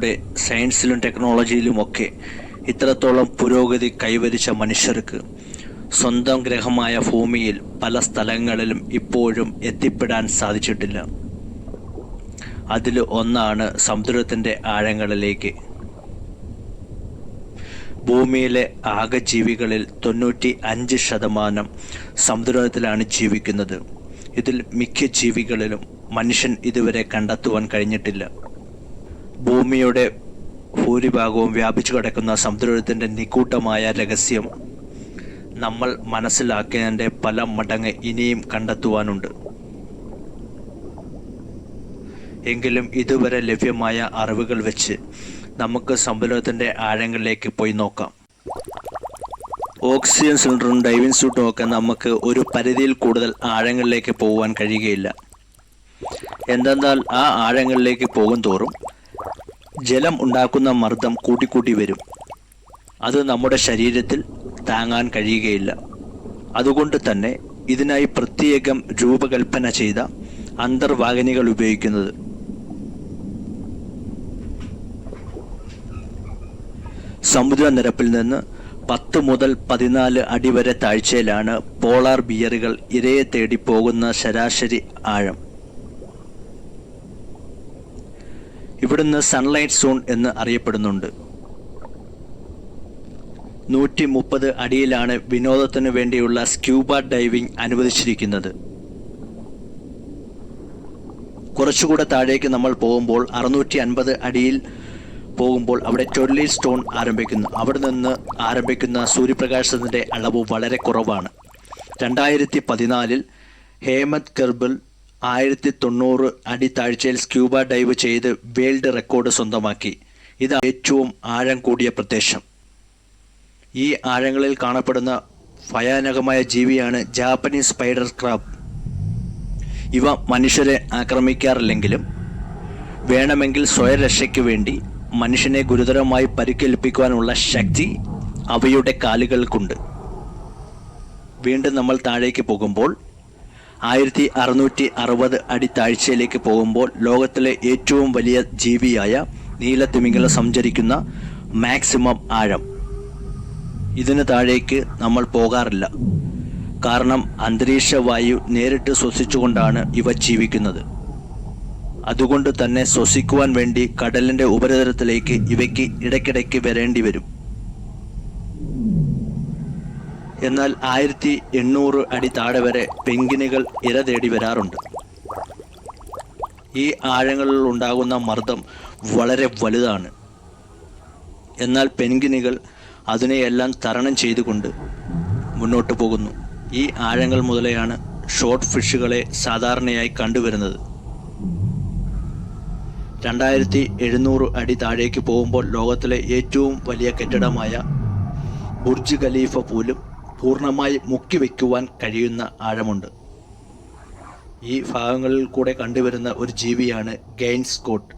കാലത്തിലൂടെ സയൻസിലും ടെക്നോളജിയിലുമൊക്കെ ഇത്രത്തോളം പുരോഗതി കൈവരിച്ച മനുഷ്യർക്ക് സ്വന്തം ഗ്രഹമായ ഭൂമിയിൽ പല സ്ഥലങ്ങളിലും ഇപ്പോഴും എത്തിപ്പെടാൻ സാധിച്ചിട്ടില്ല. അതിൽ ഒന്നാണ് സമുദ്രത്തിൻ്റെ ആഴങ്ങളിലേക്ക്. ഭൂമിയിലെ ആകെ ജീവികളിൽ 95% സമുദ്രത്തിലാണ് ജീവിക്കുന്നത്. ഇതിൽ മിക്ക ജീവികളിലും മനുഷ്യൻ ഇതുവരെ കണ്ടെത്തുവാൻ കഴിഞ്ഞിട്ടില്ല. ഭൂമിയുടെ ഭൂരിഭാഗവും വ്യാപിച്ചു കിടക്കുന്ന സമുദ്രത്തിൻ്റെ നിഗൂഢമായ രഹസ്യം നമ്മൾ മനസ്സിലാക്കിയതിൻ്റെ പല മടങ്ങ് ഇനിയും കണ്ടെത്തുവാനുണ്ട്. എങ്കിലും ഇതുവരെ ലഭ്യമായ അറിവുകൾ വെച്ച് നമുക്ക് സമുദ്രത്തിൻ്റെ ആഴങ്ങളിലേക്ക് പോയി നോക്കാം. ഓക്സിജൻ സിലിണ്ടറും ഡൈവിംഗ് സ്യൂട്ടും ഒക്കെ നമുക്ക് ഒരു പരിധിയിൽ കൂടുതൽ ആഴങ്ങളിലേക്ക് പോകുവാൻ കഴിയുകയില്ല. എന്തെന്നാൽ ആ ആഴങ്ങളിലേക്ക് പോകും തോറും ജലം ഉണ്ടാക്കുന്ന മർദ്ദം കൂട്ടിക്കൂട്ടി വരും. അത് നമ്മുടെ ശരീരത്തിൽ താങ്ങാൻ കഴിയുകയില്ല. അതുകൊണ്ട് തന്നെ ഇതിനായി പ്രത്യേകം രൂപകൽപ്പന ചെയ്ത അന്തർവാഹിനികൾ ഉപയോഗിക്കുന്നത്. സമുദ്രനിരപ്പിൽ നിന്ന് 10 മുതൽ 14 അടി വരെ താഴ്ചയിലാണ് പോളാർ ബിയറുകൾ ഇരയെ തേടി പോകുന്ന ശരാശരി ആഴം. ഇവിടുന്ന് സൺലൈറ്റ് സോൺ എന്ന് അറിയപ്പെടുന്നുണ്ട്. 130 അടിയിലാണ് വിനോദത്തിനു വേണ്ടിയുള്ള സ്ക്യൂബ ഡൈവിംഗ് അനുവദിച്ചിരിക്കുന്നത്. കുറച്ചുകൂടെ താഴേക്ക് നമ്മൾ പോകുമ്പോൾ 650 അടിയിൽ പോകുമ്പോൾ അവിടെ ടൊർലി സ്റ്റോൺ ആരംഭിക്കുന്നു. അവിടെ നിന്ന് ആരംഭിക്കുന്ന സൂര്യപ്രകാശത്തിൻ്റെ അളവ് വളരെ കുറവാണ്. 2014 ഹേമത് കർബൽ 1090 അടി താഴ്ചയിൽ സ്ക്യൂബ ഡൈവ് ചെയ്ത് വേൾഡ് റെക്കോർഡ് സ്വന്തമാക്കി. ഇത് ഏറ്റവും ആഴം കൂടിയ പ്രദേശം. ഈ ആഴങ്ങളിൽ കാണപ്പെടുന്ന ഭയാനകമായ ജീവിയാണ് ജാപ്പനീസ് സ്പൈഡർ ക്രാബ്. ഇവ മനുഷ്യരെ ആക്രമിക്കാറില്ലെങ്കിലും വേണമെങ്കിൽ സ്വയരക്ഷയ്ക്ക് വേണ്ടി മനുഷ്യനെ ഗുരുതരമായി പരിക്കേൽപ്പിക്കുവാനുള്ള ശക്തി അവയുടെ കാലുകൾക്കുണ്ട്. വീണ്ടും നമ്മൾ താഴേക്ക് പോകുമ്പോൾ 1660 അടി താഴ്ചയിലേക്ക് പോകുമ്പോൾ ലോകത്തിലെ ഏറ്റവും വലിയ ജീവിയായ നീലത്തിമിംഗലം സഞ്ചരിക്കുന്ന മാക്സിമം ആഴം. ഇതിന് താഴേക്ക് നമ്മൾ പോകാറില്ല. കാരണം അന്തരീക്ഷ വായു നേരിട്ട് ശ്വസിച്ചുകൊണ്ടാണ് ഇവ ജീവിക്കുന്നത്. അതുകൊണ്ട് തന്നെ ശ്വസിക്കുവാൻ വേണ്ടി കടലിൻ്റെ ഉപരിതലത്തിലേക്ക് ഇവയ്ക്ക് ഇടയ്ക്കിടയ്ക്ക് വരേണ്ടി വരും. എന്നാൽ 1800 അടി താഴെ വരെ പെൻഗ്വിനുകൾ ഇര തേടി വരാറുണ്ട്. ഈ ആഴങ്ങളിൽ ഉണ്ടാകുന്ന മർദ്ദം വളരെ വലുതാണ്. എന്നാൽ പെൻഗ്വിനുകൾ അതിനെയെല്ലാം തരണം ചെയ്തുകൊണ്ട് മുന്നോട്ട് പോകുന്നു. ഈ ആഴങ്ങൾ മുതലെയാണ് ഷോർട്ട് ഫിഷുകളെ സാധാരണയായി കണ്ടുവരുന്നത്. 2700 അടി താഴേക്ക് പോകുമ്പോൾ ലോകത്തിലെ ഏറ്റവും വലിയ കെട്ടിടമായ ബുർജ് ഖലീഫ പോലും പൂർണ്ണമായി മുക്കി വയ്ക്കുവാൻ കഴിയുന്ന ആഴമുണ്ട്. ഈ ഭാഗങ്ങളിൽ കൂടെ കണ്ടുവരുന്ന ഒരു ജീവിയാണ് ഗെയിൻ സ്കോട്ട്.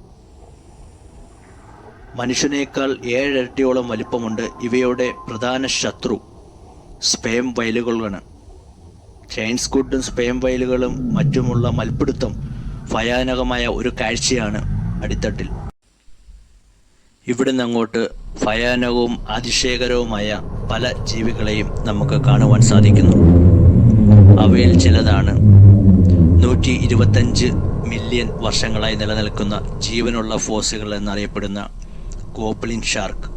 മനുഷ്യനേക്കാൾ 7 ഇരട്ടിയോളം വലിപ്പമുണ്ട്. ഇവയുടെ പ്രധാന ശത്രു സ്പേം വയലുകളാണ്. ഗെയിൻ സ്കോട്ടും സ്പേം വയലുകളും മറ്റുമുള്ള മൽപ്പിടുത്തം ഭയാനകമായ ഒരു കാഴ്ചയാണ് അടിത്തട്ടിൽ. ഇവിടുന്ന് അങ്ങോട്ട് ഭയാനകവും അതിശയകരവുമായ പല ജീവികളെയും നമുക്ക് കാണുവാൻ സാധിക്കുന്നു. അവയിൽ ചിലതാണ് 125 മില്യൺ വർഷങ്ങളായി നിലനിൽക്കുന്ന ജീവനുള്ള ഫോസിലുകൾ എന്നറിയപ്പെടുന്ന ഗോബ്ലിൻ ഷാർക്ക്.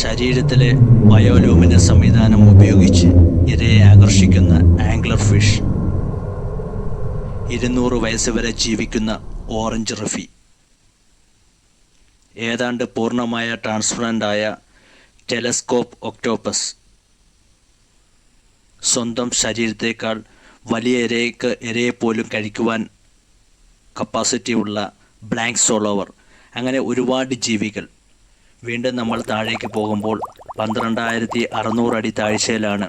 ശരീരത്തിലെ ബയോലൂമിനസ് സംവിധാനം ഉപയോഗിച്ച് ഇരയെ ആകർഷിക്കുന്ന ആംഗ്ലർ ഫിഷ്. 200 വയസ്സ് വരെ ജീവിക്കുന്ന ഓറഞ്ച് റഫി. ഏതാണ്ട് പൂർണ്ണമായ ട്രാൻസ്പറൻ്റായ ടെലസ്കോപ്പ് ഒക്ടോപ്പസ്. സ്വന്തം ശരീരത്തേക്കാൾ വലിയ ഇരയെപ്പോലും കഴിക്കുവാൻ കപ്പാസിറ്റി ഉള്ള ബ്ലാങ്ക് സോളോവർ. അങ്ങനെ ഒരുപാട് ജീവികൾ. വീണ്ടും നമ്മൾ താഴേക്ക് പോകുമ്പോൾ 12600 അടി താഴ്ചയിലാണ്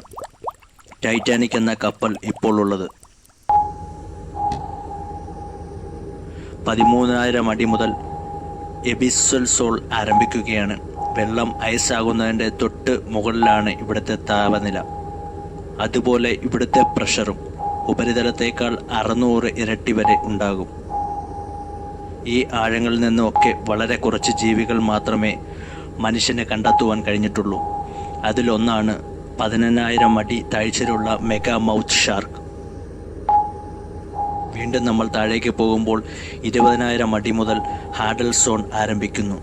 ടൈറ്റാനിക് എന്ന കപ്പൽ ഇപ്പോൾ ഉള്ളത്. 13,000 അടി മുതൽ എബിസ്വൽ സോൾ ആരംഭിക്കുകയാണ്. വെള്ളം ഐസാകുന്നതിൻ്റെ തൊട്ട് മുകളിലാണ് ഇവിടുത്തെ താപനില. അതുപോലെ ഇവിടുത്തെ പ്രഷറും ഉപരിതലത്തേക്കാൾ 600 ഇരട്ടി വരെ ഉണ്ടാകും. ഈ ആഴങ്ങളിൽ നിന്നുമൊക്കെ വളരെ കുറച്ച് ജീവികൾ മാത്രമേ മനുഷ്യനെ കണ്ടെത്തുവാൻ കഴിഞ്ഞിട്ടുള്ളൂ. അതിലൊന്നാണ് 11,000 അടി താഴ്ചയിലുള്ള മെഗാ മൗത്ത് ഷാർക്ക്. വീണ്ടും നമ്മൾ താഴേക്ക് പോകുമ്പോൾ 20,000 അടി മുതൽ ഹാഡൽ സോൺ ആരംഭിക്കുന്നു.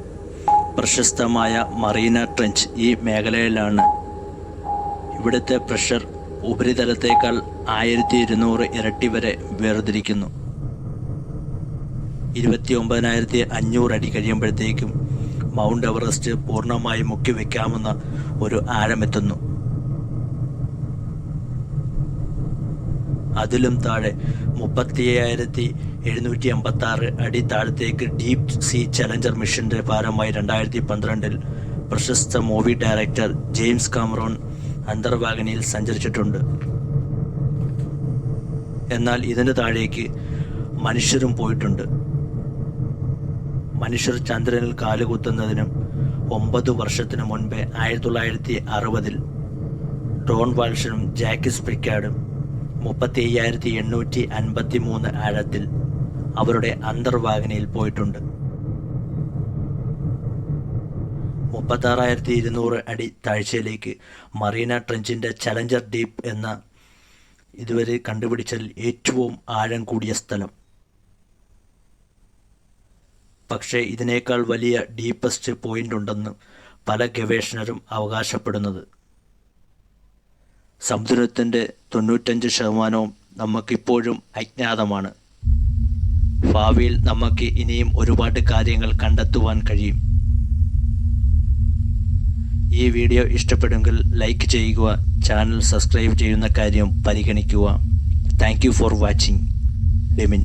പ്രശസ്തമായ മറീന ട്രെഞ്ച് ഈ മേഖലയിലാണ്. ഇവിടുത്തെ പ്രഷർ ഉപരിതലത്തേക്കാൾ 1200 ഇരട്ടി വരെ വേർതിരിക്കുന്നു. 29,500 അടി കഴിയുമ്പോഴത്തേക്കും മൗണ്ട് എവറസ്റ്റ് പൂർണ്ണമായി മുക്കി വയ്ക്കാമെന്ന ഒരു ആഴമെത്തുന്നു. അതിലും താഴെ 37,786 അടി താഴത്തേക്ക് ഡീപ് സീ ചലഞ്ചർ മിഷന്റെ ഭാരമായി 2012 പ്രശസ്ത മൂവി ഡയറക്ടർ ജെയിംസ് കാമറോൺ അന്തർവാഹിനിയിൽ സഞ്ചരിച്ചിട്ടുണ്ട്. എന്നാൽ ഇതിന് താഴേക്ക് മനുഷ്യരും പോയിട്ടുണ്ട്. മനുഷ്യർ ചന്ദ്രനിൽ കാലുകുത്തുന്നതിനും 9 വർഷത്തിനു മുൻപേ 1960 ഡോൺ വാൾഷനും ജാക്കിസ് പ്രിക്കാർഡും 35,853 ആഴത്തിൽ അവരുടെ അന്തർവാഹിനിയിൽ പോയിട്ടുണ്ട്. 36,200 അടി താഴ്ചയിലേക്ക് മറീന ട്രെഞ്ചിൻ്റെ ചലഞ്ചർ ഡീപ്പ് എന്ന ഇതുവരെ കണ്ടുപിടിച്ചതിൽ ഏറ്റവും ആഴം കൂടിയ സ്ഥലം. പക്ഷേ ഇതിനേക്കാൾ വലിയ ഡീപ്പസ്റ്റ് പോയിന്റ് ഉണ്ടെന്ന് പല ഗവേഷകരും അവകാശപ്പെടുന്നത്. സമുദ്രത്തിൻ്റെ 95% നമുക്കിപ്പോഴും അജ്ഞാതമാണ്. ഭാവിയിൽ നമുക്ക് ഇനിയും ഒരുപാട് കാര്യങ്ങൾ കണ്ടെത്തുവാൻ കഴിയും. ഈ വീഡിയോ ഇഷ്ടപ്പെടുമെങ്കിൽ ലൈക്ക് ചെയ്യുക, ചാനൽ സബ്സ്ക്രൈബ് ചെയ്യുന്ന കാര്യം പരിഗണിക്കുക. Thank you for watching. ഡെമിൻ.